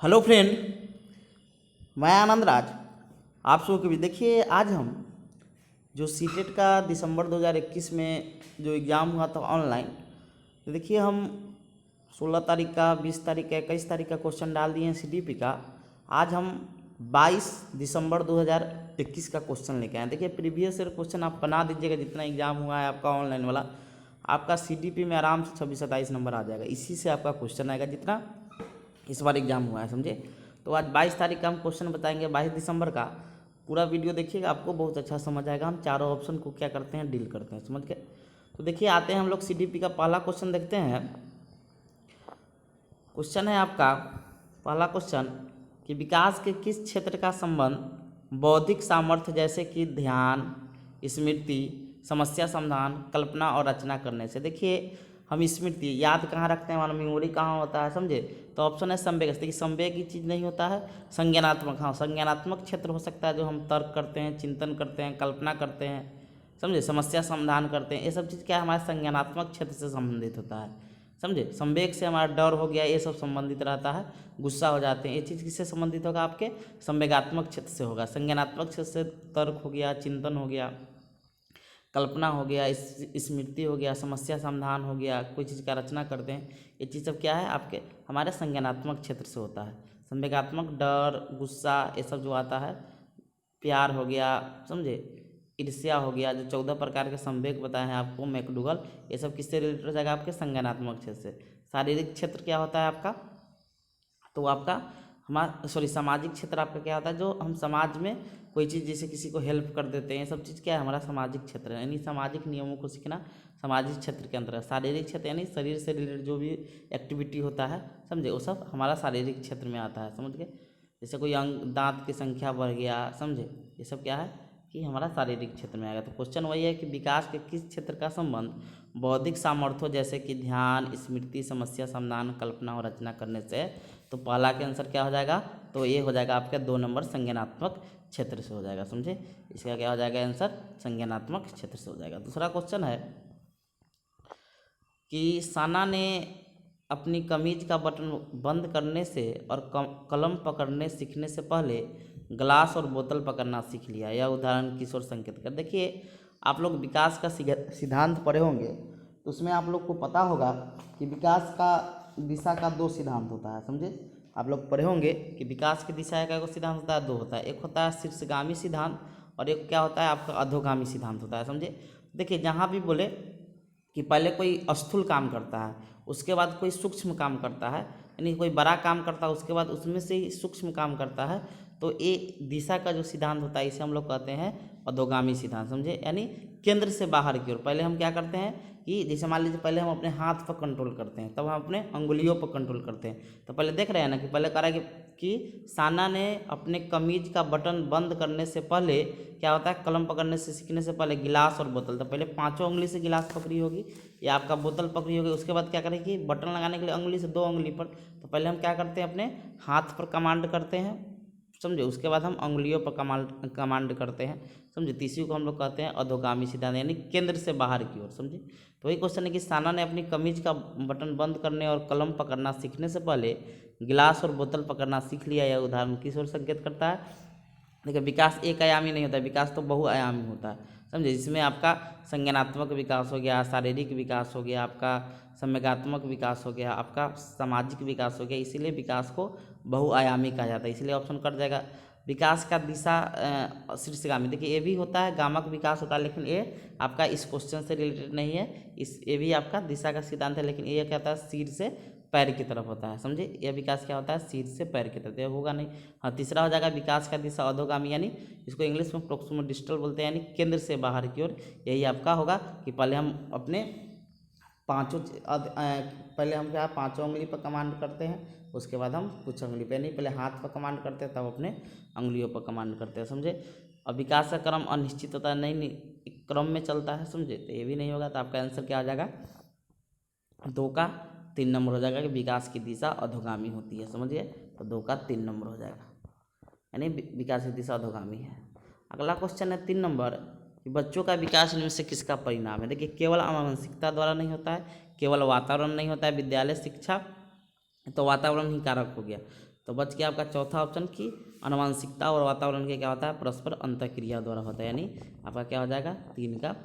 Hello friend, मैं आनंद राज। आप सबको भी देखिए, आज हम जो सीटेट का दिसंबर 2021 में जो एग्ज़ाम हुआ था ऑनलाइन, तो देखिए हम 16 तारीख का, 20 तारीख का, 21 तारीख का क्वेश्चन डाल दिए हैं सीडीपी का। आज हम 22 दिसंबर 2021 का क्वेश्चन लेके आए। देखिए प्रीवियस ईयर क्वेश्चन आप बना दीजिएगा, जितना एग्ज़ाम हुआ है आपका ऑनलाइन वाला, आपका सीडीपी में आराम से 26-27 नंबर आ जाएगा। इसी से आपका क्वेश्चन आएगा जितना इस बार एग्जाम हुआ है, समझे। तो आज 22 तारीख का हम क्वेश्चन बताएंगे, 22 दिसंबर का। पूरा वीडियो देखिएगा, आपको बहुत अच्छा समझ आएगा। हम चारों ऑप्शन को क्या करते हैं, डील करते हैं, समझ के। तो देखिए आते हैं हम लोग सीडीपी का पहला क्वेश्चन देखते हैं। क्वेश्चन है आपका पहला क्वेश्चन कि विकास के किस क्षेत्र का संबंध बौद्धिक सामर्थ्य जैसे कि ध्यान, स्मृति, समस्या समाधान, कल्पना और रचना करने से। देखिए हम स्मृति याद कहाँ रखते हैं, हमारा मेमोरी कहाँ होता है, समझे। तो ऑप्शन है संवेग। देखिए संवेग की चीज़ नहीं होता है, संज्ञानात्मक। हाँ, संज्ञानात्मक क्षेत्र हो सकता है, जो हम तर्क करते हैं, चिंतन करते हैं, कल्पना करते हैं, समझे, समस्या समाधान करते हैं। ये सब चीज़ क्या है, हमारे संज्ञानात्मक क्षेत्र से संबंधित होता है, समझे। संवेग से हमारा डर हो गया, ये सब संबंधित रहता है। गुस्सा हो जाते हैं, ये चीज़ किससे संबंधित होगा, आपके संवेगात्मक क्षेत्र से होगा। संज्ञानात्मक क्षेत्र से तर्क हो गया, चिंतन हो गया, कल्पना हो गया, स्मृति हो गया, समस्या समाधान हो गया, कोई चीज़ का रचना करते हैं। ये चीज़ सब क्या है, आपके हमारे संज्ञानात्मक क्षेत्र से होता है। संवेगात्मक डर, गुस्सा, ये सब जो आता है, प्यार हो गया, समझे, ईर्ष्या हो गया, जो 14 प्रकार के संवेग बताए हैं आपको मैकडूगल, ये सब किससे रिलेटेड हो जाएगा, आपके संज्ञानात्मक क्षेत्र से। शारीरिक क्षेत्र क्या होता है आपका, तो आपका हमारा सामाजिक क्षेत्र आपका क्या होता है, जो हम समाज में कोई चीज़ जैसे किसी को हेल्प कर देते हैं, सब चीज़ क्या है, हमारा सामाजिक क्षेत्र है। यानी सामाजिक नियमों को सीखना सामाजिक क्षेत्र के अंदर है। शारीरिक क्षेत्र यानी शरीर से रिलेटेड जो भी एक्टिविटी होता है, समझे, वो सब हमारा शारीरिक क्षेत्र में आता है, समझ गए। जैसे कोई अंग, दांत की संख्या बढ़ गया, समझे, ये सब क्या है कि हमारा शारीरिक क्षेत्र में आएगा। तो क्वेश्चन वही है कि विकास के किस क्षेत्र का संबंध बौद्धिक सामर्थ्यों जैसे कि ध्यान, स्मृति, समस्या समाधान, कल्पना और रचना करने से। तो पहला के आंसर क्या हो जाएगा, तो ये हो जाएगा आपका 2 नंबर संज्ञानात्मक क्षेत्र से हो जाएगा, समझे। इसका क्या हो जाएगा आंसर, संज्ञानात्मक क्षेत्र से हो जाएगा। दूसरा क्वेश्चन है कि साना ने अपनी कमीज का बटन बंद करने से और कलम पकड़ने सीखने से पहले ग्लास और बोतल पकड़ना सीख लिया। यह उदाहरण किशोर संकेत कर। देखिए आप लोग विकास का सिद्धांत पढ़े होंगे, तो उसमें आप लोग को पता होगा कि विकास का दिशा का 2 सिद्धांत होता है, समझे। आप लोग पढ़े होंगे कि विकास की दिशा का सिद्धांत होता है, 2 होता है। एक होता है शीर्षगामी सिद्धांत और एक क्या होता है आपका अधोगामी सिद्धांत होता है, समझे। देखिए जहाँ भी बोले कि पहले कोई स्थूल काम करता है, उसके बाद कोई सूक्ष्म काम करता है, यानी कोई बड़ा काम करता है, उसके बाद उसमें से ही सूक्ष्म काम करता है, तो ये दिशा का जो सिद्धांत होता है, इसे हम लोग कहते हैं अधोगामी सिद्धांत, समझे। यानी केंद्र से बाहर की ओर पहले हम क्या करते हैं कि जैसे मान लीजिए पहले हम अपने हाथ पर कंट्रोल करते हैं, तब हम अपने अंगुलियों पर कंट्रोल करते हैं। तो पहले देख रहे हैं ना कि पहले कह रहा है कि साना ने अपने कमीज का बटन बंद करने से पहले क्या होता है, कलम पकड़ने से सीखने से पहले गिलास और बोतल, तो पहले 5 उंगली से गिलास पकड़ी होगी या आपका बोतल पकड़ी होगी। उसके बाद क्या करें कि बटन लगाने के लिए उंगली से 2 उंगली पर, तो पहले हम क्या करते हैं, अपने हाथ पर कमांड करते हैं, समझे। उसके बाद हम उंगलियों पर कमांड करते हैं, समझे। तीसरी को हम लोग कहते हैं अधोगामी सिद्धांत, यानी केंद्र से बाहर की ओर, समझे। तो वही क्वेश्चन है कि साना ने अपनी कमीज का बटन बंद करने और कलम पकड़ना सीखने से पहले गिलास और बोतल पकड़ना सीख लिया। यह उदाहरण किस ओर संकेत करता है। देखिए विकास एक आयामी नहीं होता, विकास तो बहुआयामी होता है, समझे। जिसमें आपका संज्ञानात्मक विकास हो गया, शारीरिक विकास हो गया, आपका संवेगात्मक विकास हो गया, आपका सामाजिक विकास हो गया। इसीलिए विकास को बहुआयामी कहा जाता है। इसलिए ऑप्शन कट जाएगा। विकास का दिशा शीर्षगामी, देखिए ये भी होता है, गामक विकास होता है, लेकिन ये आपका इस क्वेश्चन से रिलेटेड नहीं है। ये भी आपका दिशा का सिद्धांत है, लेकिन ये क्या होता है, सिर से पैर की तरफ होता है, समझे। यह विकास क्या होता है, सिर से पैर की तरफ, यह होगा नहीं। हाँ, तीसरा हो जाएगा विकास का दिशा अधोगामी, यानी इसको इंग्लिश में प्रोक्सिमल डिस्टल बोलते हैं, यानी केंद्र से बाहर की ओर। यही आपका होगा कि पहले हम अपने पहले हम क्या 5 उंगली पर कमांड करते हैं, उसके बाद हम कुछ उंगली पे, नहीं पहले हाथ पर कमांड करते हैं, तब अपने उंगलियों पर कमांड करते हैं, समझे। और विकास का क्रम अनिश्चित होता है, नहीं क्रम में चलता है, समझे। तो ये भी नहीं होगा। तो आपका आंसर क्या आ जाएगा, 2 का 3 नंबर हो जाएगा कि विकास की दिशा अधोगामी होती है, समझिए। तो 2 का 3 नंबर हो जाएगा, यानी विकास की दिशा अधोगामी है। अगला क्वेश्चन है 3 नंबर कि बच्चों का विकास इनमें से किसका परिणाम है। देखिए केवल आनुवंशिकता द्वारा नहीं होता है, केवल वातावरण नहीं होता है, विद्यालय शिक्षा तो वातावरण ही कारक हो गया। तो बच गया आपका चौथा ऑप्शन की आनुवांशिकता और वातावरण के क्या होता है, परस्पर अंतःक्रिया द्वारा होता है, यानी आपका क्या हो जाएगा 3 का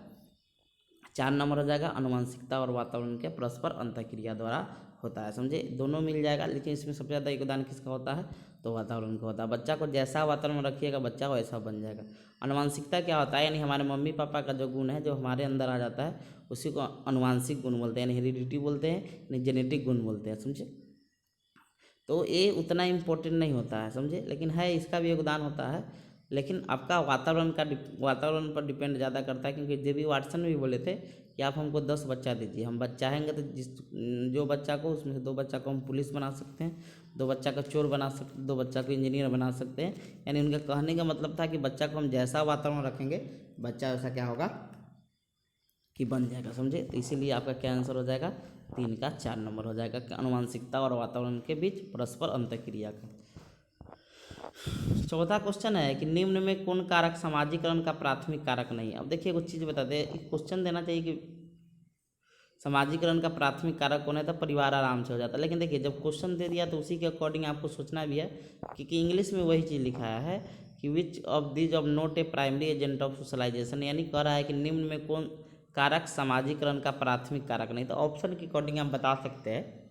4 नंबर हो जाएगा, आनुवांशिकता और वातावरण के परस्पर अंतःक्रिया द्वारा होता है। समझे, दोनों मिल जाएगा, लेकिन इसमें सबसे ज़्यादा योगदान किसका होता है, तो वातावरण का होता है। बच्चा को जैसा वातावरण में रखिएगा बच्चा वैसा बन जाएगा। आनुवांशिकता क्या होता है, यानी हमारे मम्मी पापा का जो गुण है जो हमारे अंदर आ जाता है उसी को आनुवांशिक गुण बोलते हैं, यानी हेरिडिटी बोलते हैं, यानी जेनेटिक गुण बोलते हैं। समझे, तो ये उतना इम्पोर्टेंट नहीं होता है, समझे, लेकिन है इसका भी योगदान होता है, लेकिन आपका वातावरण पर डिपेंड ज़्यादा करता है। क्योंकि जेबी वाटसन भी बोले थे कि आप हमको 10 बच्चा दीजिए, हम चाहेंगे तो जो बच्चा को उसमें से 2 बच्चा को हम पुलिस बना सकते हैं, 2 बच्चा को चोर बना सकते हैं, 2 बच्चा को इंजीनियर बना सकते हैं। यानी उनका कहने का मतलब था कि बच्चा को हम जैसा वातावरण रखेंगे बच्चा वैसा क्या होगा कि बन जाएगा। समझे, तो इसीलिए आपका क्या आंसर हो जाएगा, 3 का 4 नंबर हो जाएगा, आनुवांशिकता और वातावरण के बीच परस्पर अंतःक्रिया का। चौथा क्वेश्चन है कि निम्न में कौन कारक समाजीकरण का प्राथमिक कारक नहीं है। अब देखिए कुछ चीज़ बता दे, क्वेश्चन देना चाहिए कि समाजीकरण का प्राथमिक कारक कौन है, तो परिवार आराम से हो जाता है। लेकिन देखिए जब क्वेश्चन दे दिया तो उसी के अकॉर्डिंग आपको सोचना भी है, क्योंकि इंग्लिश में वही चीज़ लिखाया है कि which of these of not a primary agent of socialization, यानी कह रहा है कि निम्न में कौन कारक समाजीकरण का प्राथमिक कारक नहीं। तो ऑप्शन के अकॉर्डिंग आप बता सकते हैं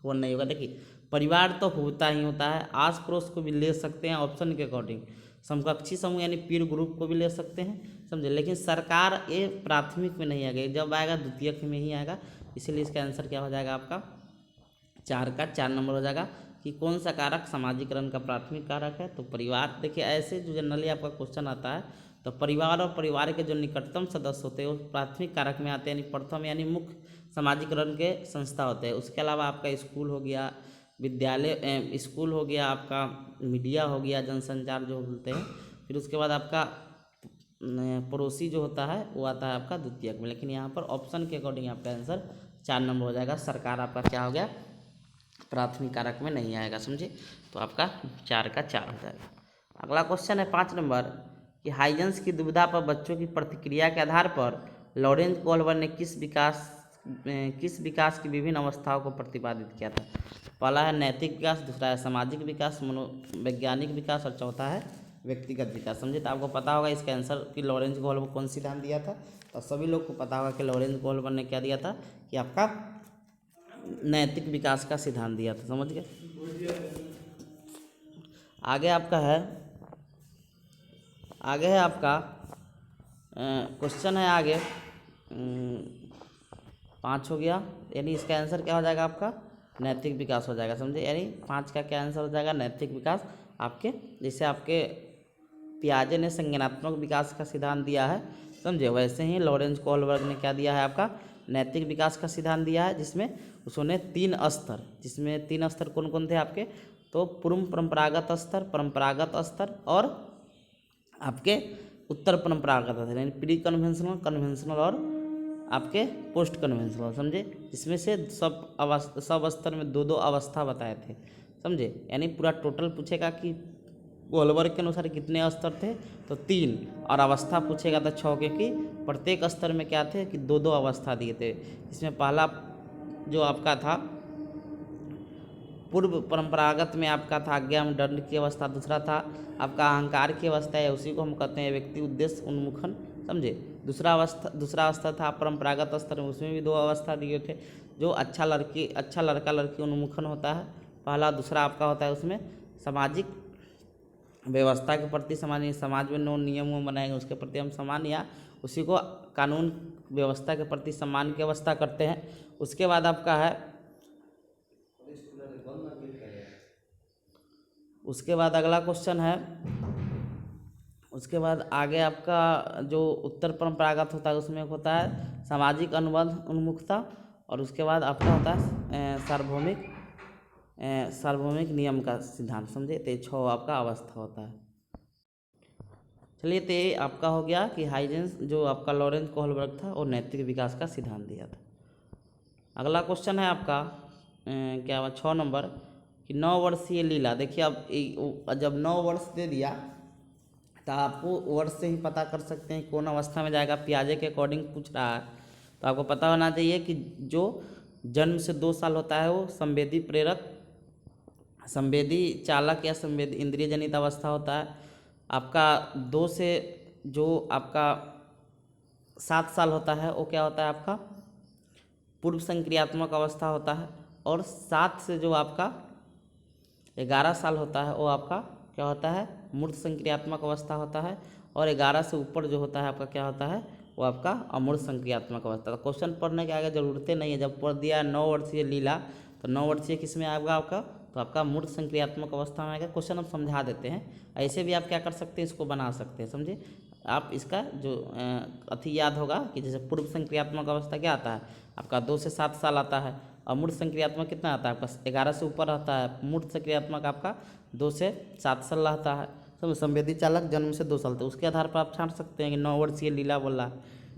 कौन नहीं होगा। देखिए परिवार तो होता ही होता है, आस पड़ोस को भी ले सकते हैं ऑप्शन के अकॉर्डिंग, समकक्षी समूह यानी पीर ग्रुप को भी ले सकते हैं, समझे, लेकिन सरकार ये प्राथमिक में नहीं आएगा, जब आएगा द्वितीयक में ही आएगा। इसीलिए इसका आंसर क्या हो जाएगा आपका 4 का 4 नंबर हो जाएगा कि कौन सा कारक समाजीकरण का प्राथमिक कारक है, तो परिवार। देखिए ऐसे जो जनरली आपका क्वेश्चन आता है तो परिवार और परिवार के जो निकटतम सदस्य होते हैं वो प्राथमिक कारक में आते हैं, यानी प्रथम यानी मुख्य समाजीकरण के संस्था होते हैं। उसके अलावा आपका स्कूल हो गया, विद्यालय स्कूल हो गया, आपका मीडिया हो गया, जनसंचार जो बोलते हैं, फिर उसके बाद आपका पड़ोसी जो होता है वो आता है आपका द्वितीयक में। लेकिन यहाँ पर ऑप्शन के अकॉर्डिंग आपका आंसर 4 नंबर हो जाएगा, सरकार आपका क्या हो गया प्राथमिक कारक में नहीं आएगा। समझे, तो आपका 4 का 4 हो जाएगा। अगला क्वेश्चन है 5 नंबर कि हाइजेंस की दुविधा पर बच्चों की प्रतिक्रिया के आधार पर लॉरेंज कोहलर ने किस विकास की विभिन्न अवस्थाओं को प्रतिपादित किया था। पहला है नैतिक विकास, दूसरा है सामाजिक विकास, मनोवैज्ञानिक विकास, और चौथा है व्यक्तिगत विकास। समझे, तो आपको पता होगा इसका आंसर कि लॉरेंज कोहलर को कौन सिद्धांत दिया था, तो सभी लोग को पता होगा कि लॉरेंज कोहलर ने क्या दिया था कि आपका नैतिक विकास का सिद्धांत दिया था। समझ गए। आगे है आपका क्वेश्चन है आगे 5 हो गया, यानी इसका आंसर क्या हो जाएगा आपका नैतिक विकास हो जाएगा। समझे, यानी 5 का क्या आंसर हो जाएगा नैतिक विकास। आपके जैसे आपके पियाजे ने संज्ञानात्मक विकास का सिद्धांत दिया है, समझे, वैसे ही लॉरेंज कोहलबर्ग ने क्या दिया है आपका नैतिक विकास का सिद्धांत दिया है, जिसमें उसने 3 स्तर, जिसमें 3 स्तर कौन कौन थे आपके, तो पूर्व परंपरागत स्तर, परंपरागत स्तर और आपके उत्तर परंपरागत स्तर, यानी प्री कन्वेंशनल, कन्वेंशनल और आपके पोस्ट कन्वेंशनल। समझे, इसमें से सब स्तर में 2-2 अवस्था बताए थे। समझे, यानी पूरा टोटल पूछेगा कि कोहलबर्ग के अनुसार कितने स्तर थे, तो 3, और अवस्था पूछेगा तो 6, क्योंकि प्रत्येक स्तर में क्या थे कि 2-2 अवस्था दिए थे। इसमें पहला जो आपका था पूर्व परंपरागत में आपका था आज्ञा में दंड की अवस्था, दूसरा था आपका अहंकार की अवस्था है, उसी को हम कहते हैं व्यक्ति उद्देश्य उन्मुखन। समझे, दूसरा अवस्था था परंपरागत स्तर में, उसमें भी 2 अवस्था दिए थे, जो अच्छा लड़का लड़की उन्मुखन होता है पहला, दूसरा आपका होता है उसमें सामाजिक व्यवस्था के प्रति समाज में नियम बनाएंगे उसके प्रति हम सम्मान, या उसी को कानून व्यवस्था के प्रति सम्मान की अवस्था करते हैं। उसके बाद आपका है, उसके बाद अगला क्वेश्चन है, उसके बाद आगे आपका जो उत्तर परंपरागत होता है उसमें होता है सामाजिक अनुबंध उन्मुखता, और उसके बाद आपका होता है सार्वभौमिक नियम का सिद्धांत। समझे, तो 6 आपका अवस्था होता है। चलिए, तो ये आपका हो गया कि हाइजेंस जो आपका लॉरेंज कोहलबर्ग था और नैतिक विकास का सिद्धांत दिया था। अगला क्वेश्चन है आपका क्या हुआ 6 नंबर कि 9 वर्षीय लीला। देखिए अब जब 9 वर्ष दे दिया तो आपको वर्ष से ही पता कर सकते हैं कौन अवस्था में जाएगा, पियाजे के अकॉर्डिंग पूछ रहा है, तो आपको पता होना चाहिए कि जो जन्म से 2 साल होता है वो संवेदी प्रेरक संवेदी चालक या संवेदी इंद्रिय जनित अवस्था होता है आपका 2 से जो आपका 7 साल होता है वो क्या होता है आपका पूर्व संक्रियात्मक अवस्था होता है, और 7 से जो आपका 11 साल होता है वो आपका क्या होता है मूर्त संक्रियात्मक अवस्था होता है, और 11 से ऊपर जो होता है आपका क्या होता है वो आपका अमूर्त संक्रियात्मक अवस्था। तो क्वेश्चन पढ़ने के आगे जरूरतें नहीं है, जब पढ़ दिया 9 वर्षीय लीला तो 9 वर्षीय किस में आएगा आपका, तो आपका मूर्त संक्रियात्मक अवस्था में आएगा। क्वेश्चन हम समझा देते हैं, ऐसे भी आप क्या कर सकते हैं इसको बना सकते हैं, समझे। आप इसका जो अथी याद होगा कि जैसे पूर्व संक्रियात्मक अवस्था क्या आता है आपका 2 से 7 साल आता है, अमूर्त संक्रियात्मक कितना आता है आपका 11 से ऊपर रहता है, मूर्त संक्रियात्मक आपका 2 से 7 साल रहता है। तो संवेदी चालक जन्म से 2 साल, तो उसके आधार पर आप छांट सकते हैं कि 9 वर्षीय लीला बोल रहा है,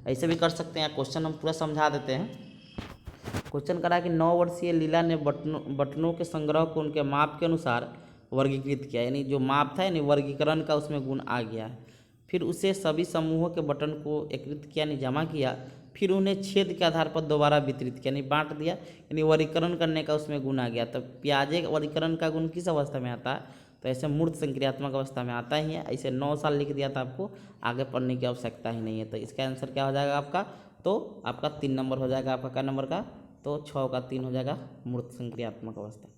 ऐसे भी कर सकते हैं। क्वेश्चन हम पूरा समझा देते हैं। क्वेश्चन करा कि 9 वर्षीय लीला ने बटनों के संग्रह को उनके माप के अनुसार वर्गीकृत किया, यानी जो माप था यानी वर्गीकरण का उसमें गुण आ गया है। फिर उसे सभी समूहों के बटन को एकत्रित किया यानी जमा किया, फिर उन्हें छेद के आधार पर दोबारा वितरित किया यानी बांट दिया, यानी वर्गीकरण करने का उसमें गुण आ गया। तो पियाजे वर्गीकरण का गुण किस अवस्था में आता है, तो ऐसे मूर्त संक्रियात्मक अवस्था में आता ही है। ऐसे 9 साल लिख दिया था, आपको आगे पढ़ने की आवश्यकता ही नहीं है। तो इसका आंसर क्या हो जाएगा आपका, तो आपका 3 नंबर हो जाएगा आपका क्या नंबर का, तो 6 का 3 हो जाएगा मूर्त संक्रियात्मक अवस्था।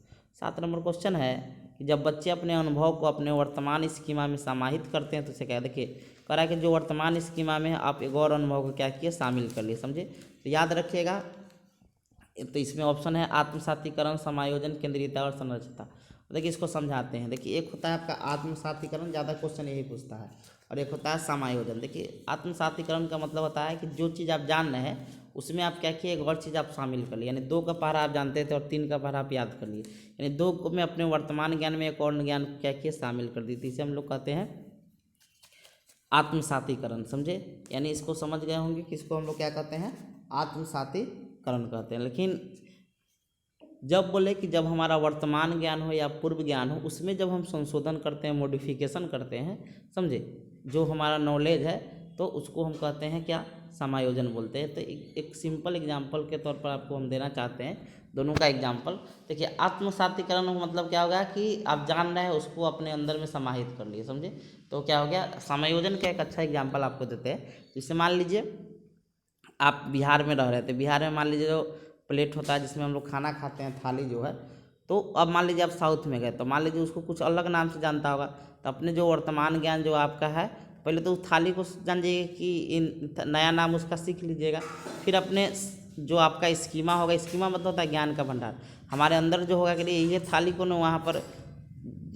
7 नंबर क्वेश्चन है कि जब बच्चे अपने अनुभव को अपने वर्तमान स्कीमा में समाहित करते हैं तो उसे क्या, देखिए कह रहा है कि जो वर्तमान स्कीमा में आप एक और अनुभव को क्या किए शामिल कर लिए, समझे। तो याद रखिएगा, तो इसमें ऑप्शन है आत्मसातीकरण, समायोजन, केंद्रीयता और संरचना। देखिए इसको समझाते हैं। देखिए एक होता है आपका आत्मसातीकरण, ज़्यादा क्वेश्चन यही पूछता है, और एक होता है समायोजन। देखिए आत्मसातीकरण का मतलब होता है कि जो चीज़ आप जान रहे हैं उसमें आप क्या किए एक और चीज़ आप शामिल कर लिए, यानी 2 का पहरा आप जानते थे और 3 का पहरा आप याद कर लिए, यानी 2 को में अपने वर्तमान ज्ञान में एक और ज्ञान क्या किए शामिल कर दी थी। इसे हम लोग कहते हैं आत्मसातीकरण, समझे। यानी इसको समझ गए होंगे कि इसको हम लोग क्या कहते हैं आत्मसातीकरण कहते हैं। लेकिन जब बोले कि जब हमारा वर्तमान ज्ञान हो या पूर्व ज्ञान हो उसमें जब हम संशोधन करते हैं, मॉडिफिकेशन करते हैं, समझे, जो हमारा नॉलेज है तो उसको हम कहते हैं क्या, समायोजन बोलते हैं। तो एक सिंपल एग्जांपल के तौर पर आपको हम देना चाहते हैं दोनों का एग्जांपल। देखिए आत्मसातीकरण का मतलब क्या होगा कि आप जान रहे हैं उसको अपने अंदर में समाहित कर लिए, समझे। तो क्या हो गया, समायोजन का एक अच्छा एग्जाम्पल आपको देते हैं। जैसे मान लीजिए आप बिहार में रह रहे थे, बिहार में मान लीजिए जो प्लेट होता है जिसमें हम लोग खाना खाते हैं, थाली जो है, तो अब मान लीजिए आप साउथ में गए तो मान लीजिए उसको कुछ अलग नाम से जानता होगा। तो अपने जो वर्तमान ज्ञान जो आपका है पहले तो उस थाली को जान जाइए कि नया नाम उसका सीख लीजिएगा। फिर अपने जो आपका स्कीमा होगा, स्कीमा मतलब होता है ज्ञान का भंडार, हमारे अंदर जो होगा कि ये थाली को ना वहाँ पर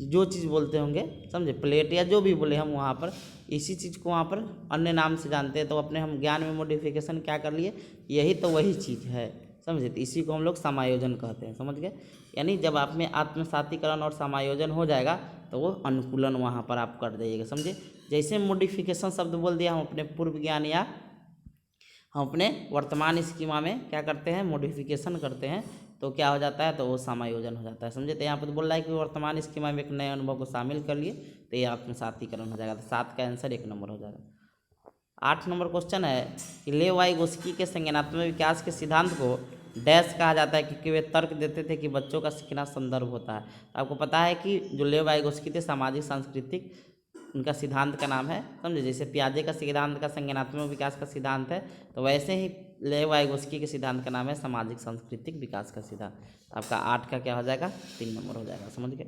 जो चीज़ बोलते होंगे, समझे, प्लेट या जो भी बोले हम वहाँ पर इसी चीज़ को वहाँ पर अन्य नाम से जानते हैं। तो अपने हम ज्ञान में मॉडिफिकेशन क्या कर लिए, यही तो वही चीज़ है, समझे। तो इसी को हम लोग समायोजन कहते हैं, समझ गए। यानी जब आप में आत्मसातीकरण और समायोजन हो जाएगा तो वो अनुकूलन वहाँ पर आप कर जाइएगा, समझे। जैसे मॉडिफिकेशन शब्द बोल दिया, हम अपने पूर्व ज्ञान या हम अपने वर्तमान स्कीमा में क्या करते हैं मॉडिफिकेशन करते हैं, तो क्या हो जाता है, तो वो समायोजन हो जाता है, समझे। तो यहाँ पर तो बोल रहा है कि वर्तमान स्कीमा में एक नए अनुभव को शामिल कर लिए तो ये आत्मसातीकरण हो जाएगा। तो 7 का आंसर 1 नंबर हो जाएगा। 8 नंबर क्वेश्चन है कि लेव वाइगोस्की के संज्ञानात्मक विकास के सिद्धांत को डैश कहा जाता है, क्योंकि वे तर्क देते थे कि बच्चों का सीखना संदर्भ होता है। तो आपको पता है कि जो लेव वाइगोस्की थे सामाजिक सांस्कृतिक, उनका सिद्धांत का नाम है, समझे। जैसे पियाजे का सिद्धांत का संज्ञानात्मक विकास का सिद्धांत है, तो वैसे ही लेव वाइगोस्की के सिद्धांत का नाम है सामाजिक सांस्कृतिक विकास का सिद्धांत। आपका 8 का क्या हो जाएगा, 3 नंबर हो जाएगा, समझ गए।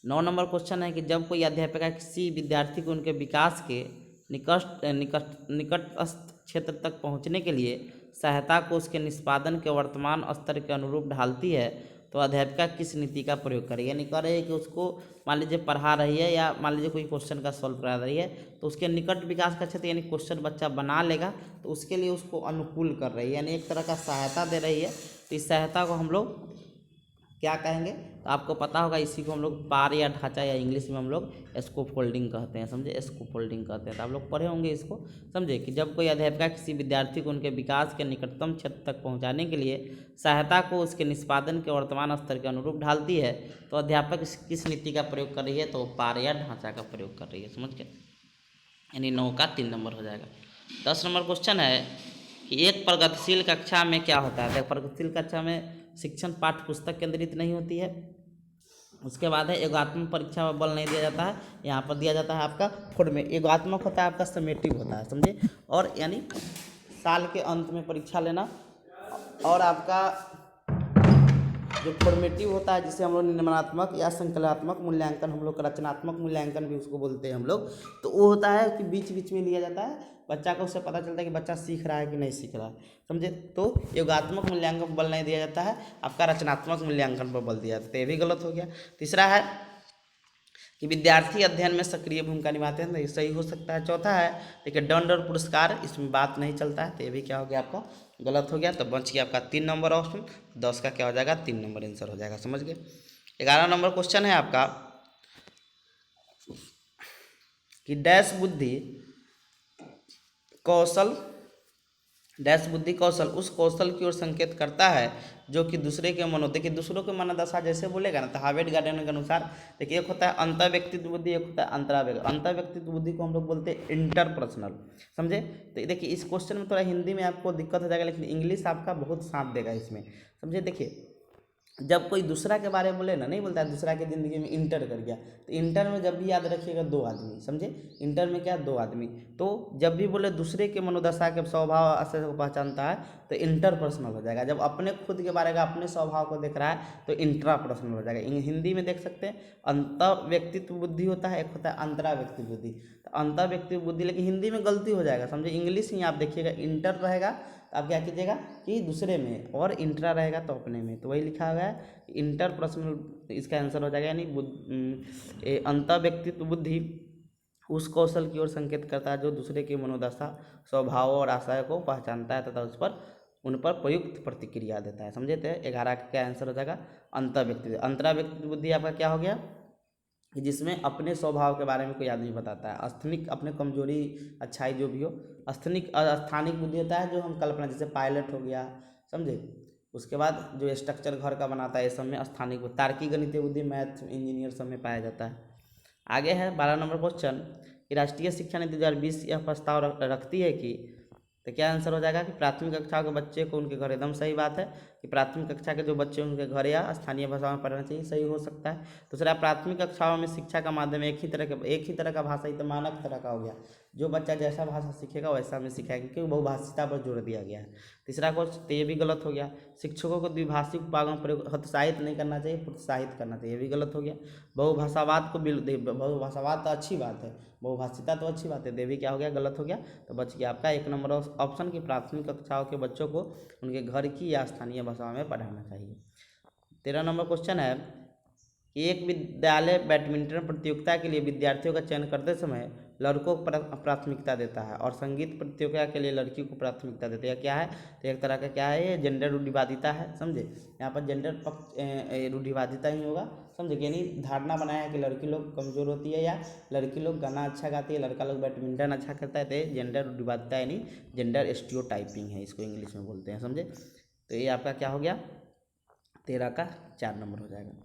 9 नंबर क्वेश्चन है कि जब कोई अध्यापक किसी विद्यार्थी को उनके विकास के निकटस्थ क्षेत्र तक पहुंचने के लिए सहायता को उसके निष्पादन के वर्तमान स्तर के अनुरूप ढालती है तो अध्यापिका किस नीति का प्रयोग करे। यानी कह रहे हैं कि उसको मान लीजिए पढ़ा रही है या मान लीजिए कोई क्वेश्चन का सॉल्व करा रही है, तो उसके निकट विकास का क्षेत्र यानी क्वेश्चन बच्चा बना लेगा तो उसके लिए उसको अनुकूल कर रही है, यानी एक तरह का सहायता दे रही है। तो इस सहायता को हम लोग क्या कहेंगे, तो आपको पता होगा इसी को हम लोग पार या ढांचा या इंग्लिश में हम लोग स्कोप फोल्डिंग कहते हैं, समझे, स्कोप फोल्डिंग कहते हैं। तो आप लोग पढ़े होंगे इसको, समझे, कि जब कोई अध्यापिका किसी विद्यार्थी को उनके विकास के निकटतम क्षेत्र तक पहुंचाने के लिए सहायता को उसके निष्पादन के वर्तमान स्तर के अनुरूप ढालती है तो अध्यापक किस नीति का प्रयोग कर रही है, तो पार या ढांचा का प्रयोग कर रही है, समझ के। यानी 9 का 3 नंबर हो जाएगा। 10 नंबर क्वेश्चन है कि एक प्रगतिशील कक्षा में क्या होता है। तो प्रगतिशील कक्षा में शिक्षण पाठ्य पुस्तक केंद्रित नहीं होती है, उसके बाद है योगात्मक परीक्षा में बल नहीं दिया जाता है, यहाँ पर दिया जाता है आपका फुट में। योगात्मक होता है आपका समेटिव होता है, समझे, और यानी साल के अंत में परीक्षा लेना। और आपका जो फॉर्मेटिव होता है जिसे हम लोग निर्माणात्मक या संकलनात्मक मूल्यांकन, हम लोग का रचनात्मक मूल्यांकन भी उसको बोलते हैं हम लोग, तो वो होता है कि बीच बीच में लिया जाता है, बच्चा को उससे पता चलता है कि बच्चा सीख रहा है कि नहीं सीख रहा है, समझे। तो योगात्मक मूल्यांकन पर बल नहीं दिया जाता है, आपका रचनात्मक मूल्यांकन पर बल दिया जाता है, तो ये भी गलत हो गया। तीसरा है कि विद्यार्थी अध्ययन में सक्रिय भूमिका निभाते हैं, तो ये सही हो सकता है। चौथा है देखिए दंड और पुरस्कार, इसमें बात नहीं चलता है, तो ये भी क्या हो गया आपका गलत हो गया। तो बच गया आपका 3 नंबर ऑप्शन, 10 का क्या हो जाएगा 3 नंबर आंसर हो जाएगा, समझ गए। 11 नंबर क्वेश्चन है आपका कि डैश बुद्धि कौशल, डैश बुद्धि कौशल उस कौशल की ओर संकेत करता है जो कि दूसरे के मनो, देखिए दूसरों के मनोदशा जैसे बोलेगा ना, तो हार्वर्ड गार्डन के अनुसार देखिए एक होता है अंतर व्यक्तित्व बुद्धि, एक होता है अंतर व्यक्तित्व बुद्धि को हम लोग बोलते हैं इंटरपर्सनल, समझे। तो देखिए इस क्वेश्चन में थोड़ा हिंदी में आपको दिक्कत हो जाएगा, लेकिन इंग्लिश आपका बहुत साथ देगा इसमें, समझे। देखिए जब कोई दूसरा के बारे में बोले ना, नहीं बोलता है दूसरा की ज़िंदगी में इंटर कर गया, तो इंटर में जब भी याद रखिएगा 2 आदमी, समझे, इंटर में क्या 2 आदमी। तो जब भी बोले दूसरे के मनोदशा के स्वभाव से को पहचानता है तो इंटरपर्सनल हो जाएगा। जब अपने खुद के बारे में अपने स्वभाव को देख रहा है तो इंट्रापर्सनल हो जाएगा। हिंदी में देख सकते हैं अंतर व्यक्तित्व बुद्धि होता है, एक होता है अंतरा व्यक्तित्व बुद्धि, तो अंतर व्यक्तित्व बुद्धि, लेकिन हिंदी में गलती हो जाएगा, समझे। इंग्लिश ही आप देखिएगा इंटर रहेगा तो आप क्या कीजिएगा कि दूसरे में, और इंट्रा रहेगा तो अपने में, तो वही लिखा हुआ है इंटरपर्सनल, इसका आंसर हो जाएगा। यानी अंतर व्यक्तित्व बुद्धि उस कौशल की ओर संकेत करता है जो दूसरे की मनोदशा स्वभाव और आशय को पहचानता है तथा उन पर प्रयुक्त प्रतिक्रिया देता है, समझे। तो 11 का क्या आंसर हो जाएगा अंतर व्यक्तित्व। अंतरा व्यक्तित्व बुद्धि आपका क्या हो गया कि जिसमें अपने स्वभाव के बारे में कोई आदमी बताता है। स्थानिक अपने कमजोरी अच्छाई जो भी हो, स्थानिक बुद्धि होता है जो हम कल्पना, जैसे पायलट हो गया, समझे। उसके बाद जो स्ट्रक्चर घर का बनाता है ये सब में स्थानिक बुद्धि। तार्किक गणितीय बुद्धि मैथ इंजीनियर सब में पाया जाता है। आगे है 12 नंबर क्वेश्चन कि राष्ट्रीय शिक्षा नीति 2020 यह प्रस्ताव रखती है कि, तो क्या आंसर हो जाएगा कि प्राथमिक कक्षा के बच्चे को उनके घर, एकदम सही बात है कि प्राथमिक कक्षा के जो बच्चे उनके घर या स्थानीय भाषा में पढ़ना चाहिए, सही हो सकता है। दूसरा प्राथमिक कक्षाओं में शिक्षा का माध्यम एक ही तरह का भाषा, तो मानक तरह का हो गया, जो बच्चा जैसा भाषा सीखेगा वैसा में सिखाएगा, क्योंकि बहुभाषिता पर जोर दिया गया है। तीसरा क्वेश्चन तो ये भी गलत हो गया, शिक्षकों को द्विभाषिक उपागम प्रयोग हतोत्साहित नहीं करना चाहिए, प्रोत्साहित करना चाहिए, ये भी गलत हो गया। बहुभाषावाद को बहुभाषावाद तो अच्छी बात है, बहुभाषिता तो अच्छी बात है, देवी क्या हो गया गलत हो गया। तो बच गया आपका 1 नंबर ऑप्शन की प्राथमिक कक्षाओं के बच्चों को उनके घर की या स्थानीय भाषा में पढ़ाना चाहिए। 13 नंबर क्वेश्चन है कि एक विद्यालय बैडमिंटन प्रतियोगिता के लिए विद्यार्थियों का चयन करते समय लड़कों को प्राथमिकता देता है और संगीत प्रतियोगिता के लिए लड़कियों को प्राथमिकता देता है, क्या है तो एक तरह का क्या है, ये जेंडर रूढ़िवादिता है, समझे। यहाँ पर जेंडर पक्ष रूढ़िवादिता ही होगा, समझे, यानी धारणा बनाया है कि लड़की लोग कमज़ोर होती है या लड़की लोग गाना अच्छा गाती है, लड़का लोग बैडमिंटन अच्छा करता है, तो जेंडर रूढ़िवादिता यानी जेंडर स्टीरियोटाइपिंग है, इसको इंग्लिश में बोलते हैं, समझे। तो ये आपका क्या हो गया 13 का 4 नंबर हो जाएगा।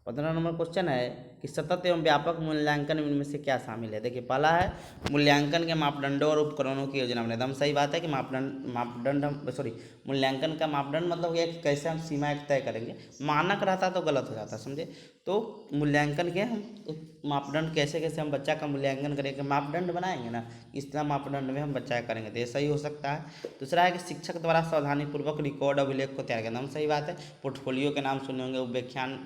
15 नंबर क्वेश्चन है कि सतत एवं व्यापक मूल्यांकन इनमें से क्या शामिल है। देखिए पहला है मूल्यांकन के मापदंडों और उपकरणों की योजना बनाए, एकदम सही बात है कि मूल्यांकन का मापदंड मतलब ये कि कैसे हम सीमा एक तय करेंगे, मानक रहता तो गलत हो जाता, समझे। तो मूल्यांकन के हम मापदंड कैसे कैसे हम बच्चा का मूल्यांकन करेंगे, मापदंड बनाएंगे ना, इस तरह मापदंड में हम बच्चा करेंगे, तो ये सही हो सकता है। दूसरा है कि शिक्षक द्वारा सावधानीपूर्वक रिकॉर्ड अभिलेख को तैयार करना, हम सही बात है, पोर्टफोलियो के नाम सुने होंगे, व्याख्यान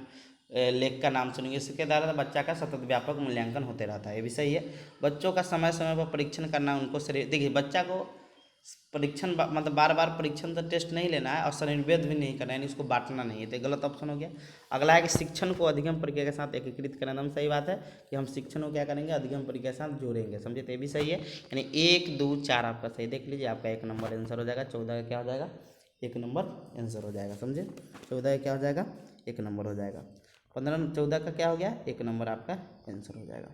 लेख का नाम सुनेंगे, इसके द्वारा बच्चा का सतत व्यापक मूल्यांकन होते रहता है, ये भी सही है। बच्चों का समय समय पर परीक्षण करना, उनको देखिए बच्चा को परीक्षण मतलब बार बार परीक्षण तो टेस्ट नहीं लेना है और शनिर्वेद भी नहीं करना है, यानी इसको बांटना नहीं है, तो गलत ऑप्शन हो गया। अगला है कि शिक्षण को अधिगम प्रक्रिया के साथ एकीकृत करना, एकदम सही बात है कि हम शिक्षण को क्या करेंगे अधिगम प्रक्रिया के साथ जोड़ेंगे, समझे, तो ये भी सही है। यानी 1 2 4 आपका सही, देख लीजिए आपका 1 नंबर आंसर हो जाएगा। 14 का क्या हो जाएगा 1 नंबर आंसर हो जाएगा, समझे। 14 का क्या हो जाएगा 1 नंबर हो जाएगा। 14 का क्या हो गया 1 नंबर आपका आंसर हो जाएगा।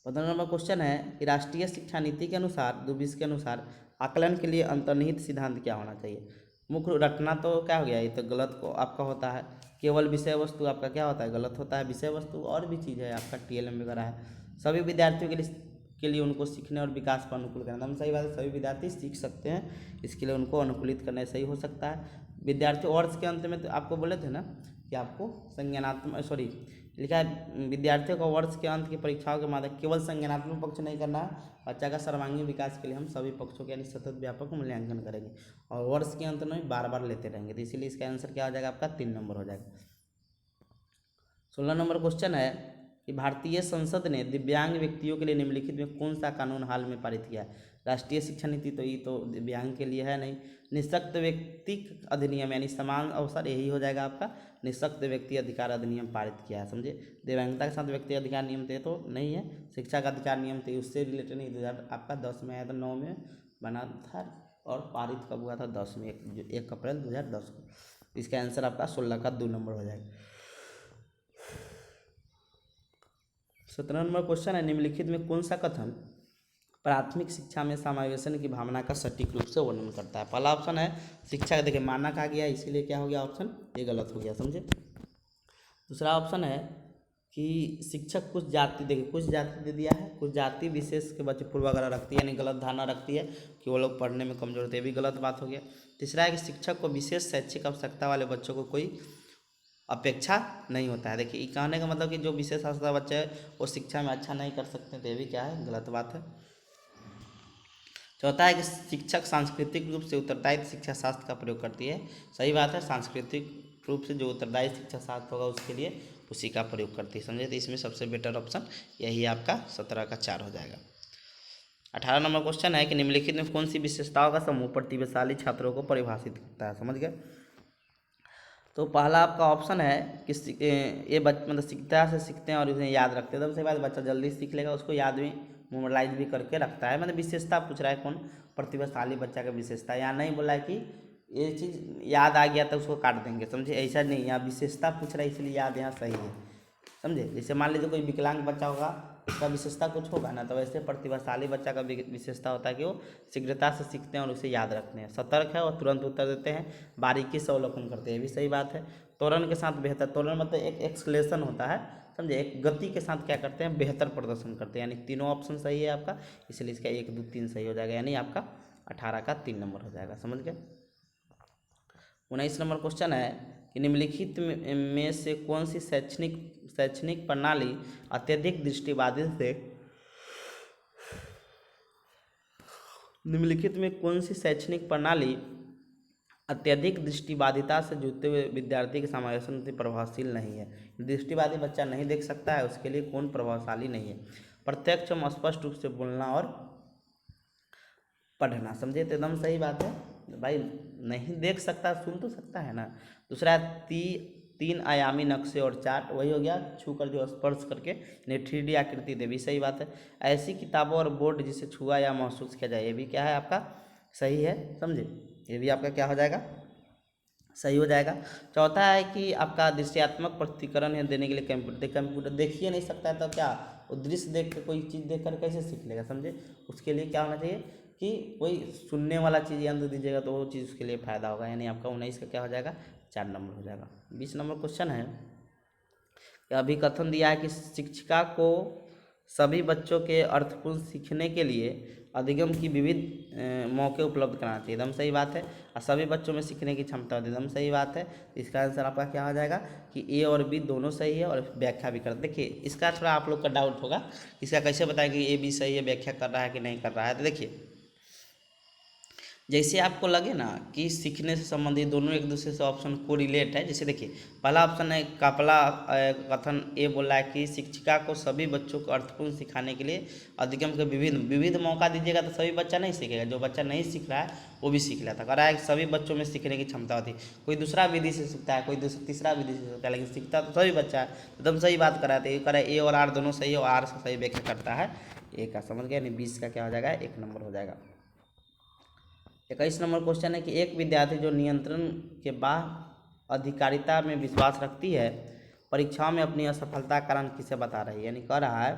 15 नंबर क्वेश्चन है कि राष्ट्रीय शिक्षा नीति के अनुसार 2020 के अनुसार आकलन के लिए अंतर्निहित सिद्धांत क्या होना चाहिए। मुख्य रटना तो क्या हो गया, ये तो गलत को आपका होता है। केवल विषय वस्तु आपका क्या होता है गलत होता है, विषय वस्तु और भी चीज़ है आपका TLM वगैरह है। सभी विद्यार्थियों के लिए उनको सीखने और विकास पर अनुकूल करना, हम सही बात है, सभी विद्यार्थी सीख सकते हैं, इसके लिए उनको अनुकूलित करना सही हो सकता है। विद्यार्थी और इसके अंत में तो आपको बोले थे ना कि आपको संज्ञानात्मक लिखा है विद्यार्थियों को वर्ष के अंत की परीक्षाओं के माध्यम केवल संज्ञानात्मक पक्ष नहीं करना है, बच्चा का सर्वांगीण विकास के लिए हम सभी पक्षों के यानी सतत व्यापक मूल्यांकन करेंगे और वर्ष के अंत में बार बार लेते रहेंगे। तो इसीलिए इसका आंसर क्या हो जाएगा आपका 3 नंबर हो जाएगा। 16 नंबर क्वेश्चन है कि भारतीय संसद ने दिव्यांग व्यक्तियों के लिए निम्नलिखित में कौन सा कानून हाल में पारित किया है। राष्ट्रीय शिक्षा नीति तो ये तो दिव्यांग के लिए है नहीं। निःशक्त व्यक्ति अधिनियम यानी समान अवसर, यही हो जाएगा आपका निःशक्त व्यक्ति अधिकार अधिनियम पारित किया है। समझे, दिव्यांगता के साथ व्यक्ति अधिकार नियम तो नहीं है। शिक्षा का अधिकार नियम तो उससे रिलेटेड नहीं, 2000 आपका 10 में आया था, 9 में बना था और पारित कब हुआ था 10 में, 1 अप्रैल 2010 को। इसका आंसर आपका 16 का 2 नंबर हो जाएगा। 17 नंबर क्वेश्चन है निम्नलिखित में कौन सा कथन प्राथमिक शिक्षा में समावेशन की भावना का सटीक रूप से वर्णन करता है। पहला ऑप्शन है शिक्षा का, देखिए माना कहा गया इसीलिए क्या हो गया ऑप्शन ये गलत हो गया। समझे। दूसरा ऑप्शन है कि शिक्षक कुछ जाति, देखिए कुछ जाति दे दिया है, कुछ जाति विशेष के बच्चे पूर्वाग्रह रखती है यानी गलत धारणा रखती है कि वो लोग पढ़ने में कमजोर होते हैं, ये भी गलत बात हो गया। तीसरा है कि शिक्षक को विशेष शैक्षिक आवश्यकता वाले बच्चों को कोई अपेक्षा नहीं होता है। देखिए कहने का मतलब कि जो विशेष आवश्यकता बच्चे हैं वो शिक्षा में अच्छा नहीं कर सकते, तो ये भी क्या है गलत बात है। चौथा है कि शिक्षक सांस्कृतिक रूप से उत्तरदायित्व शिक्षा शास्त्र का प्रयोग करती है। सही बात है, सांस्कृतिक रूप से जो उत्तरदायी शिक्षा शास्त्र होगा उसके लिए उसी का प्रयोग करती है। समझे, तो इसमें सबसे बेटर ऑप्शन यही आपका 17 का 4 हो जाएगा। 18 नंबर क्वेश्चन है कि निम्नलिखित में कौन सी विशेषताओं का समूह प्रतिभाशाली छात्रों को परिभाषित करता है। समझ गए। तो पहला आपका ऑप्शन है कि ये मतलब सीखता से सीखते हैं और उन्हें याद रखते हैं। एकदम सही बात, बच्चा जल्दी सीख लेगा, उसको याद भी मेमोराइज भी करके रखता है। मतलब विशेषता पूछ रहा है कौन प्रतिभाशाली बच्चा का विशेषता, यहाँ नहीं बोला है कि ये चीज़ याद आ गया तो उसको काट देंगे। समझे, ऐसा नहीं, यहाँ विशेषता पूछ रहा है इसलिए याद यहाँ सही है। समझे, जैसे मान लीजिए कोई विकलांग बच्चा होगा, उसका विशेषता कुछ होगा ना, तो वैसे प्रतिभाशाली बच्चा का विशेषता होता है कि वो शीघ्रता से सीखते हैं और उसे याद रखते हैं, सतर्क है और तुरंत उत्तर देते हैं, बारीकी से अवलोकन करते हैं, ये भी सही बात है। त्वरण के साथ बेहतर, त्वरण मतलब एक एक्सलेशन होता है, समझे, एक गति के साथ क्या करते हैं बेहतर प्रदर्शन करते हैं, यानी तीनों ऑप्शन सही है आपका, इसलिए इसका 1, 2, 3 सही हो जाएगा, यानी आपका 18 का 3 नंबर हो जाएगा। समझ गए। 19 नंबर क्वेश्चन है कि निम्नलिखित में से कौन सी शैक्षणिक प्रणाली अत्यधिक दृष्टिबाधित से निम्नलिखित में कौन सी शैक्षणिक प्रणाली अत्यधिक दृष्टिबाधिता से जूझते हुए विद्यार्थी के समावेशन से प्रभावशील नहीं है। दृष्टिबाधित बच्चा नहीं देख सकता है, उसके लिए कौन प्रभावशाली नहीं है। प्रत्यक्ष एवं स्पष्ट रूप से बोलना और पढ़ना। समझे, तो एकदम सही बात है भाई, नहीं देख सकता सुन तो सकता है ना। दूसरा 3 आयामी नक्शे और चार्ट, वही हो गया छू कर जो स्पर्श करके 3D आकृति दे, भी सही बात है। ऐसी किताबों और बोर्ड जिसे छुआ या महसूस किया जाए, ये भी क्या है आपका सही है। समझे, ये भी आपका क्या हो जाएगा सही हो जाएगा। चौथा है कि आपका दृश्यात्मक प्रस्तुतिकरण है देने के लिए कंप्यूटर देखिए नहीं सकता है तो क्या वो दृश्य देख कर कोई चीज़ देख कर कैसे सीख लेगा। समझे, उसके लिए क्या होना चाहिए कि कोई सुनने वाला चीज़ यंत्र दीजिएगा तो वो चीज़ उसके लिए फ़ायदा होगा, यानी आपका 19 का क्या हो जाएगा 4 नंबर हो जाएगा। 20 नंबर क्वेश्चन है कि अभी कथन दिया है कि शिक्षिका को सभी बच्चों के अर्थपूर्ण सीखने के लिए अधिगम की विविध मौके उपलब्ध कराना चाहिए, एकदम सही बात है। और सभी बच्चों में सीखने की क्षमता होती है, एकदम सही बात है। इसका आंसर आपका क्या हो जाएगा कि ए और बी दोनों सही है और व्याख्या भी कर। देखिए इसका थोड़ा आप लोग का डाउट होगा, इसका कैसे बताएं कि ए बी सही है, व्याख्या कर रहा है कि नहीं कर रहा है। तो देखिए जैसे आपको लगे ना कि सीखने से संबंधित दोनों एक दूसरे से ऑप्शन को रिलेट है। जैसे देखिए पहला ऑप्शन है कापला कथन ए बोल रहा है कि शिक्षिका को सभी बच्चों को अर्थपूर्ण सिखाने के लिए अधिगम के विविध मौका दीजिएगा तो सभी बच्चा नहीं सीखेगा, जो बच्चा नहीं सीख रहा है वो भी सीख लेता। कह रहा है कि सभी बच्चों में सीखने की क्षमता होती है, कोई दूसरा विधि से सीखता है, कोई तीसरा विधि से सीखता है, लेकिन सीखता तो सभी बच्चा है। एकदम सही बात कर रहा है, तो ये कह रहा है ए और आर दोनों सही है और आर से सही व्याख्या करता है ए का। समझ गया, यानी 20 का क्या हो जाएगा 1 नंबर हो जाएगा। 21 नंबर क्वेश्चन है कि एक विद्यार्थी जो नियंत्रण के बाह्य अधिकारिता में विश्वास रखती है परीक्षाओं में अपनी असफलता का कारण किसे बता रही है। यानी कह रहा है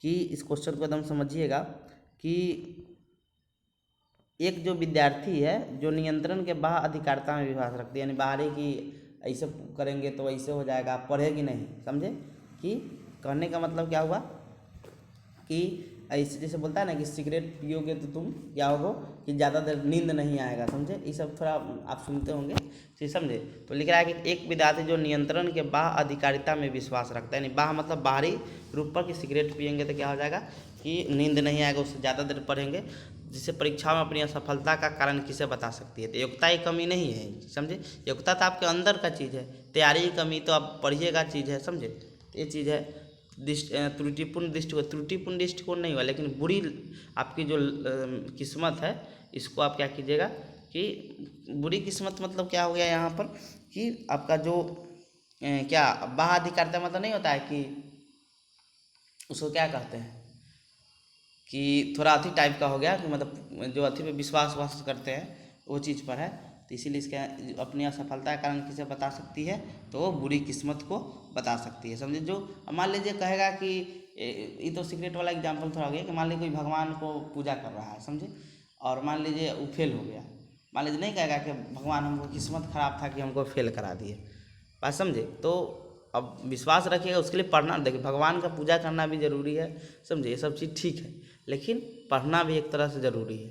कि इस क्वेश्चन को एकदम समझिएगा कि एक जो विद्यार्थी है जो नियंत्रण के बाह्य अधिकारिता में विश्वास रखती है, यानी बाहरी की ऐसे करेंगे तो ऐसे हो जाएगा, पढ़ेगी नहीं। समझे कि कहने का मतलब क्या हुआ कि ऐसे जैसे बोलता है ना कि सिगरेट पियोगे तो तुम क्या होगो कि ज़्यादा देर नींद नहीं आएगा, समझे। ये सब थोड़ा आप सुनते होंगे, ठीक समझे। तो लिख रहा है कि एक विद्यार्थी जो नियंत्रण के बाह्य अधिकारिता में विश्वास रखता है, यानी बाह्य मतलब बाहरी रूप पर कि सिगरेट पियेंगे तो क्या हो जाएगा कि नींद नहीं आएगा, उससे ज़्यादा देर पढ़ेंगे, जिससे परीक्षा में अपनी असफलता का कारण किसे बता सकती है। तो योग्यता की कमी नहीं है, समझे। योग्यता तो आपके अंदर का चीज़ है, तैयारी की कमी तो आप पढ़िएगा चीज़ है, समझे। ये चीज़ है त्रुटिपूर्ण दृष्टिकोण नहीं हुआ, लेकिन बुरी आपकी जो किस्मत है, इसको आप क्या कीजिएगा कि बुरी किस्मत मतलब क्या हो गया यहाँ पर कि आपका जो क्या बाह्य अधिकारिता मतलब नहीं होता है कि उसको क्या कहते हैं कि थोड़ा अति टाइप का हो गया कि मतलब जो अति पे विश्वास करते हैं वो चीज़ पर है। तो इसीलिए इसके अपनी असफलता के कारण किसे बता सकती है, तो वो बुरी किस्मत को बता सकती है, समझे। जो मान लीजिए कहेगा कि ये तो सिगरेट वाला एग्जाम्पल थोड़ा हो गया कि मान लीजिए कोई भगवान को पूजा कर रहा है, समझे, और मान लीजिए वो फेल हो गया। मान लीजिए नहीं कहेगा कि भगवान हमको किस्मत खराब था कि हमको फेल करा दिए, बात समझे। तो अब विश्वास रखिएगा, उसके लिए पढ़ना, देखिए भगवान का पूजा करना भी ज़रूरी है, समझे, ये सब चीज़ ठीक है, लेकिन पढ़ना भी एक तरह से ज़रूरी है,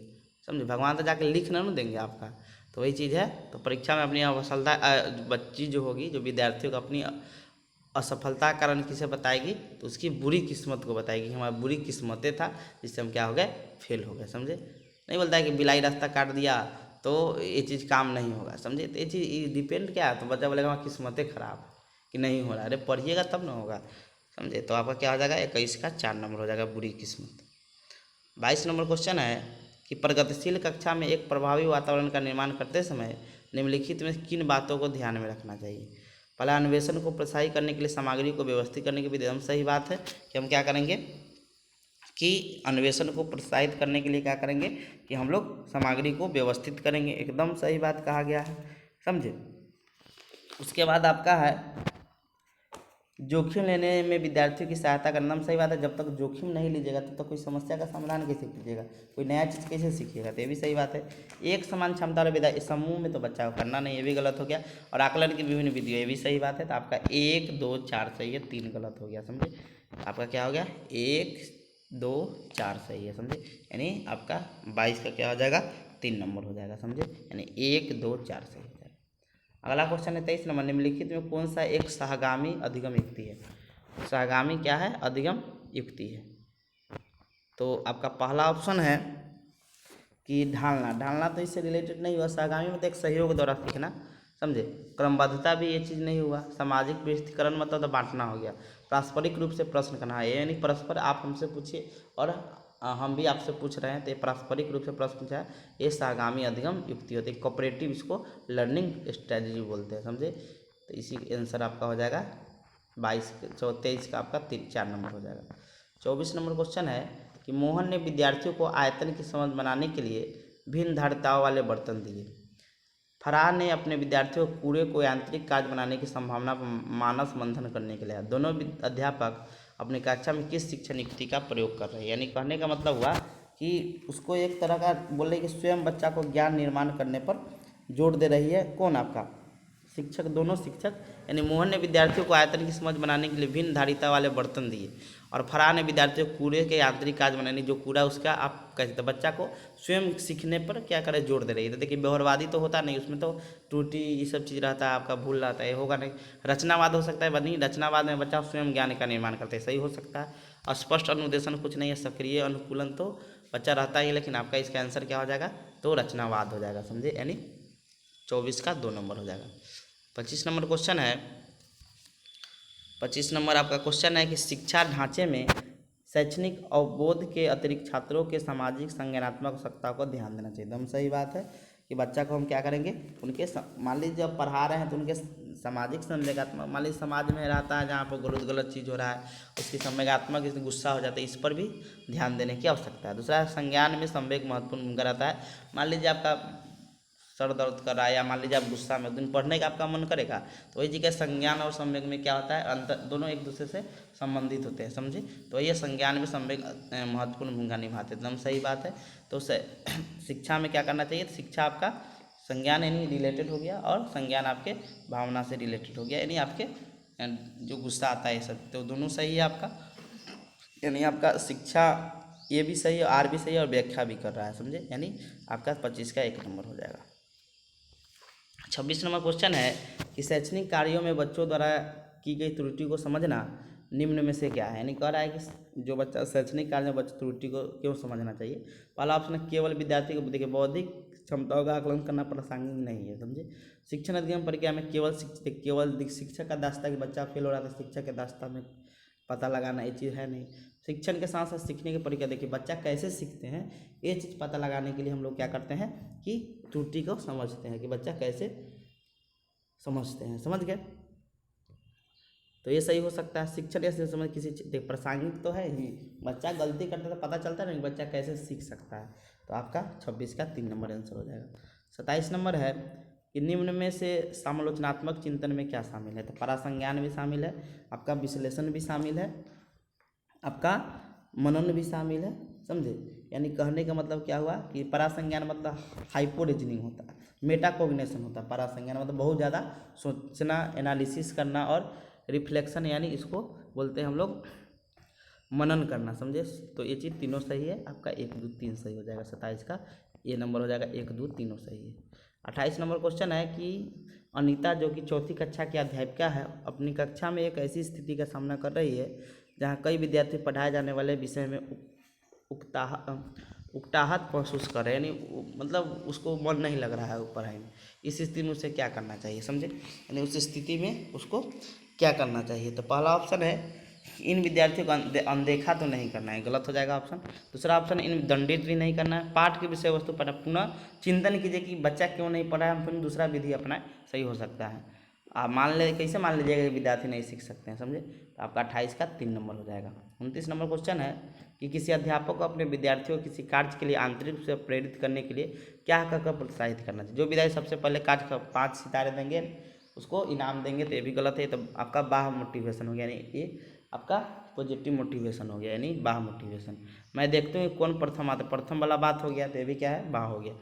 समझे। भगवान तो जाके लिख ना देंगे आपका, तो वही चीज़ है। तो परीक्षा में अपनी असफलता बच्ची जो होगी, जो विद्यार्थियों को अपनी असफलता का कारण किसे बताएगी, तो उसकी बुरी किस्मत को बताएगी कि हमारी बुरी किस्मतें था जिससे हम क्या हो गए, फेल हो गए, समझे। नहीं बोलता है कि बिलाई रास्ता काट दिया तो ये चीज़ काम नहीं होगा, समझे। तो ये चीज़ डिपेंड क्या है, तो बच्चा बोलेगा हमारी किस्मतें खराब कि नहीं हो रहा, अरे पढ़िएगा तब ना होगा, समझे। तो आपका क्या हो जाएगा 21 का 4 नंबर हो जाएगा बुरी किस्मत। 22 नंबर क्वेश्चन है कि प्रगतिशील कक्षा में एक प्रभावी वातावरण का निर्माण करते समय निम्नलिखित में किन बातों को ध्यान में रखना चाहिए। पहला, अन्वेषण को प्रोत्साहित करने के लिए सामग्री को व्यवस्थित करने की भी एकदम सही बात है कि हम क्या करेंगे कि अन्वेषण को प्रोत्साहित करने के लिए क्या करेंगे कि हम लोग सामग्री को व्यवस्थित करेंगे, एकदम सही बात कहा गया है, समझे। उसके बाद आपका है जोखिम लेने में विद्यार्थियों की सहायता करना, सही बात है। जब तक जोखिम नहीं लीजिएगा तब तक कोई समस्या का समाधान कैसे कीजिएगा, कोई नया चीज़ कैसे सीखिएगा, तो ये भी सही बात है। एक समान क्षमता वाले विद्यार्थी समूह में तो बच्चा को करना नहीं, ये भी गलत हो गया। और आकलन की विभिन्न विधियों, ये भी सही बात है। तो आपका 1 2 4 सही है, 3 गलत हो गया, समझे। आपका क्या हो गया 1 2 4 सही है, समझे। यानी आपका 22 का क्या हो जाएगा 3 नंबर हो जाएगा, समझे। यानी 1 2 4 सही हो जाएगा। अगला क्वेश्चन है 23 नंबर, निम्नलिखित में कौन सा एक सहगामी अधिगम युक्ति है। सहगामी क्या है, अधिगम युक्ति है। तो आपका पहला ऑप्शन है कि ढालना, ढालना तो इससे रिलेटेड नहीं हुआ। सहगामी में तो एक सहयोग द्वारा सीखना, समझे। क्रमबद्धता भी ये चीज़ नहीं हुआ। सामाजिक विस्तृतीकरण मतलब तो बांटना हो गया। पारस्परिक रूप से प्रश्न करना है, यानी परस्पर आप हमसे पूछिए और हम भी आपसे पूछ रहे हैं, तो ये पारस्परिक रूप से प्रश्न पूछा है, ये सहगामी अधिगम युक्ति होती है। कोऑपरेटिव इसको लर्निंग स्ट्रेटजी बोलते हैं, समझे। तो इसी आंसर आपका हो जाएगा 23 का आपका 4 नंबर हो जाएगा। 24 नंबर क्वेश्चन है कि मोहन ने विद्यार्थियों को आयतन की समझ बनाने के लिए भिन्न धारिताओं वाले बर्तन दिए। फरहान ने अपने विद्यार्थियों को कूड़े को यांत्रिक कार्य बनाने की संभावना पर मानस मंथन करने के लिए दोनों अध्यापक अपनी कक्षा में किस शिक्षण युक्ति का प्रयोग कर रहे हैं। यानी कहने का मतलब हुआ कि उसको एक तरह का बोल रहे कि स्वयं बच्चा को ज्ञान निर्माण करने पर जोर दे रही है, कौन आपका शिक्षक, दोनों शिक्षक। यानी मोहन ने विद्यार्थियों को आयतन की समझ बनाने के लिए भिन्न धारिता वाले बर्तन दिए और फरहान ने विद्यार्थियों को कूड़े के यांत्रिक कार्य बनाने, जो कूड़ा उसका आप कहते थे बच्चा को स्वयं सीखने पर क्या करे जोर दे रही है। तो देखिए व्यवहारवादी तो होता नहीं, उसमें तो त्रुटि ये सब चीज़ रहता है, आपका भूल रहता है, ये होगा नहीं। रचनावाद हो सकता है, बनी रचनावाद में बच्चा स्वयं ज्ञान का निर्माण करते हैं, सही हो सकता है। स्पष्ट अनुदेशन कुछ नहीं है, सक्रिय अनुकूलन तो बच्चा रहता ही, लेकिन आपका इसका आंसर क्या हो जाएगा, तो रचनावाद हो जाएगा, समझे। यानी 24 का 2 नंबर हो जाएगा। 25 नंबर क्वेश्चन है, 25 नंबर आपका क्वेश्चन है कि शिक्षा ढांचे में शैक्षणिक अवबोध के अतिरिक्त छात्रों के सामाजिक संज्ञानात्मक आवश्यकताओं को ध्यान देना चाहिए। एकदम सही बात है कि बच्चा को हम क्या करेंगे, उनके मान लीजिए जब पढ़ा रहे हैं तो उनके सामाजिक संवेगात्मक, मान लीजिए समाज में रहता है जहाँ पर गलत चीज़ हो रहा है, उसकी संवेगात्मक इसमें गुस्सा हो जाता है, इस पर भी ध्यान देने की आवश्यकता है। दूसरा, संज्ञान में संवेग महत्वपूर्ण भूमिका रहता है। मान लीजिए आपका सर दर्द कर रहा है या मान लीजिए आप गुस्सा में, दिन पढ़ने का आपका मन करेगा, तो वही जगह संज्ञान और संवेग में क्या होता है, अंतर, दोनों एक दूसरे से संबंधित होते हैं, समझे। तो ये संज्ञान में संवेग महत्वपूर्ण भूमिका निभाते हैं, एकदम सही बात है। तो शिक्षा में क्या करना चाहिए, शिक्षा आपका संज्ञान यानी रिलेटेड हो गया और संज्ञान आपके भावना से रिलेटेड हो गया, यानी आपके जो गुस्सा आता है ये सब, तो दोनों सही है आपका। यानी आपका शिक्षा ए भी सही है, आर भी सही है और व्याख्या भी कर रहा है, समझे, यानी आपका 25 का 1 नंबर हो जाएगा। 26 नंबर क्वेश्चन है कि शैक्षणिक कार्यों में बच्चों द्वारा की गई त्रुटि को समझना निम्न में से क्या है, यानी कह रहा है कि जो बच्चा शैक्षणिक कार्य में बच्चा त्रुटि को क्यों समझना चाहिए। पहला ऑप्शन है केवल विद्यार्थी को देखिए बौद्धिक क्षमताओं का आकलन करना प्रासंगिक नहीं है, समझे। शिक्षण अधिगम प्रक्रिया में केवल शिक्षक का दास्ता कि बच्चा फेल हो रहा था, शिक्षक के दास्ता में पता लगाना ये चीज़ है नहीं। शिक्षण के साथ साथ सीखने की प्रक्रिया देखिए बच्चा कैसे सीखते हैं ये चीज़ पता लगाने के लिए हम लोग क्या करते हैं कि त्रुटि को समझते हैं कि बच्चा कैसे समझते हैं, समझ गए। तो ये सही हो सकता है। शिक्षण या समझ किसी देख प्रासंगिक तो है ही, बच्चा गलती करता है तो पता चलता है ना कि बच्चा कैसे सीख सकता है। तो आपका 26 का 3 नंबर आंसर हो जाएगा। 27 नंबर है कि निम्न में से समालोचनात्मक चिंतन में क्या शामिल है। तो परासंज्ञान भी शामिल है, आपका विश्लेषण भी शामिल है, आपका मनन भी शामिल है, समझे। यानी कहने का मतलब क्या हुआ कि परासंज्ञान मतलब हाइपो रीजनिंग होता है, मेटाकोग्निशन होता है। परासंज्ञान मतलब बहुत ज़्यादा सोचना, एनालिसिस करना और रिफ्लेक्शन, यानी इसको बोलते हैं हम लोग मनन करना, समझे। तो ये चीज़ तीनों सही है, आपका 1 2 3 सही हो जाएगा। 27 का ये नंबर हो जाएगा, 1 2 तीनों सही है। 28 नंबर क्वेश्चन है कि अनीता जो कि चौथी कक्षा की अध्यापिका है अपनी कक्षा में एक ऐसी स्थिति का सामना कर रही है जहाँ कई विद्यार्थी पढ़ाए जाने वाले विषय में उकताहट महसूस कर रहे हैं, यानी मतलब उसको मन नहीं लग रहा है वो पढ़ाई में। इस स्थिति में उसे क्या करना चाहिए, समझे, यानी उस स्थिति में उसको क्या करना चाहिए। तो पहला ऑप्शन है इन विद्यार्थियों को अनदेखा तो नहीं करना है, गलत हो जाएगा ऑप्शन। दूसरा ऑप्शन इन दंडित भी नहीं करना है। पाठ की विषय वस्तु पर पुनः चिंतन कीजिए कि बच्चा क्यों नहीं पढ़ा है, हम फिर दूसरा विधि अपनाएं, सही हो सकता है। आप कैसे मान लीजिएगा कि विद्यार्थी नहीं सीख सकते हैं, समझे। तो आपका 28 का 3 नंबर हो जाएगा। 29 नंबर क्वेश्चन है कि किसी अध्यापक को अपने विद्यार्थियों को किसी कार्य के लिए आंतरिक रूप से प्रेरित करने के लिए क्या कहकर प्रोत्साहित करना चाहिए। जो विद्यार्थी सबसे पहले कार्य का 5 सितारे देंगे उसको इनाम देंगे, तो ये भी गलत है। तो आपका बाह मोटिवेशन हो गया, यानी ये आपका पॉजिटिव मोटिवेशन हो गया, यानी बाह मोटिवेशन। मैं देखता हूँ कौन प्रथम आता, प्रथम वाला बात हो गया, तो ये भी क्या है, बाह हो गया।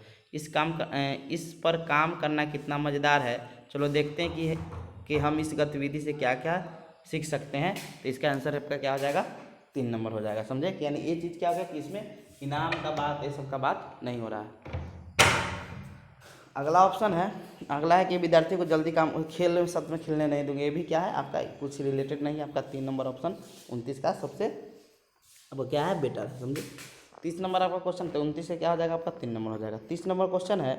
इस पर काम करना कितना मज़ेदार है, चलो देखते हैं कि हम इस गतिविधि से क्या क्या सीख सकते हैं। तो इसका आंसर आपका क्या हो जाएगा, 3 नंबर हो जाएगा, समझे। कि यानी ये चीज़ क्या हो गया कि इसमें इनाम का बात, ये सब का बात नहीं हो रहा है। अगला ऑप्शन है, अगला है कि विद्यार्थी को जल्दी काम खेल में सत्र में खेलने नहीं दूंगे, ये भी क्या है आपका कुछ रिलेटेड नहीं है। आपका 3 नंबर ऑप्शन 29 का सबसे अब क्या है बेटर है, समझे। 30 नंबर आपका क्वेश्चन, तो 29 से क्या हो जाएगा आपका 3 नंबर हो जाएगा। 30 नंबर क्वेश्चन है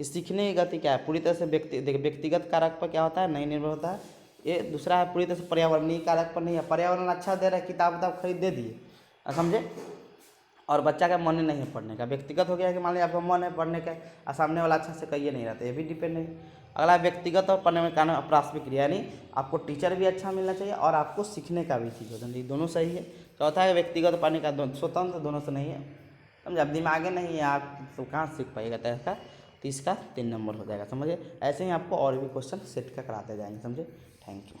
कि सीखने की गति क्या है, पूरी तरह से व्यक्तिगत कारक पर क्या होता है, नहीं निर्भर होता है। ये दूसरा है पूरी तरह से पर्यावरणीय कारक पर नहीं है। पर्यावरण अच्छा दे रहा है, किताब खरीद दे दिए, समझे, और बच्चा का मन नहीं है पढ़ने का। व्यक्तिगत हो गया कि मान लीजिए आपका मन है पढ़ने का और सामने वाला अच्छा से कहिए नहीं रहता, ये भी डिपेंड है। अगला व्यक्तिगत और पढ़ने में कारण अप्रासंगिक क्रिया, यानी आपको टीचर भी अच्छा मिलना चाहिए और आपको सीखने का भी चीज़ होता है, दोनों सही है। चौथा है व्यक्तिगत पढ़ने का स्वतंत्र, दोनों से नहीं है, समझे। अब दिमागे नहीं है आप तो कहाँ सीख पाइएगा। तो इसका 30 का 3 नंबर हो जाएगा, समझे। ऐसे ही आपको और भी क्वेश्चन सेट का कराते जाएंगे, समझे। Thank you.